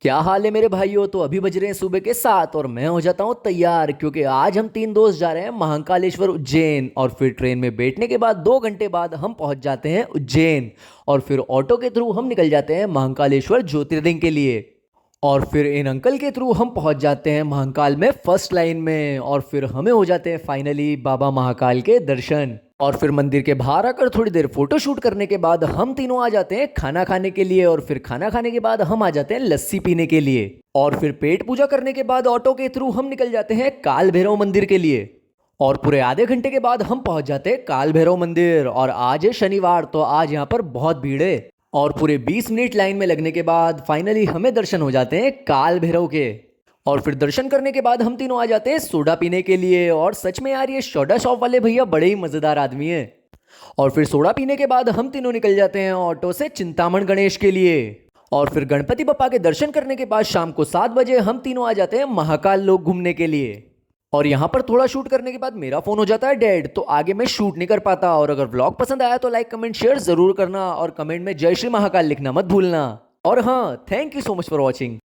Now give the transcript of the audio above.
क्या हाल है मेरे भाइयों। तो अभी बज रहे हैं सुबह के 7 और मैं हो जाता हूँ तैयार, क्योंकि आज हम तीन दोस्त जा रहे हैं महाकालेश्वर उज्जैन। और फिर ट्रेन में बैठने के बाद 2 घंटे बाद हम पहुंच जाते हैं उज्जैन। और फिर ऑटो के थ्रू हम निकल जाते हैं महाकालेश्वर ज्योतिर्लिंग के लिए। और फिर इन अंकल के थ्रू हम पहुंच जाते हैं महाकाल में फर्स्ट लाइन में। और फिर हमें हो जाते हैं फाइनली बाबा महाकाल के दर्शन। और फिर मंदिर के बाहर आकर थोड़ी देर फोटो शूट करने के बाद हम तीनों आ जाते हैं खाना खाने के लिए। और फिर खाना खाने के बाद हम आ जाते हैं लस्सी पीने के लिए। और फिर पेट पूजा करने के बाद ऑटो के थ्रू हम निकल जाते हैं काल भैरव मंदिर के लिए। और पूरे आधे घंटे के बाद हम पहुंच जाते हैं काल भैरव मंदिर। और आज है शनिवार, तो आज यहाँ पर बहुत भीड़ है। और पूरे 20 मिनट लाइन में लगने के बाद फाइनली हमें दर्शन हो जाते हैं काल भैरव के। और फिर दर्शन करने के बाद हम तीनों आ जाते हैं सोडा पीने के लिए। और सच में यार, ये सोडा शॉप वाले भैया बड़े ही मजेदार आदमी हैं। और फिर सोडा पीने के बाद हम तीनों निकल जाते हैं ऑटो से चिंतामण गणेश के लिए। और फिर गणपति बप्पा के दर्शन करने के बाद शाम को 7 बजे हम तीनों आ जाते हैं महाकाल लोक घूमने के लिए। और यहाँ पर थोड़ा शूट करने के बाद मेरा फोन हो जाता है डेड, तो आगे मैं शूट नहीं कर पाता। और अगर व्लॉग पसंद आया तो लाइक कमेंट शेयर जरूर करना, और कमेंट में जय श्री महाकाल लिखना मत भूलना। और हाँ, thank you so much for watching.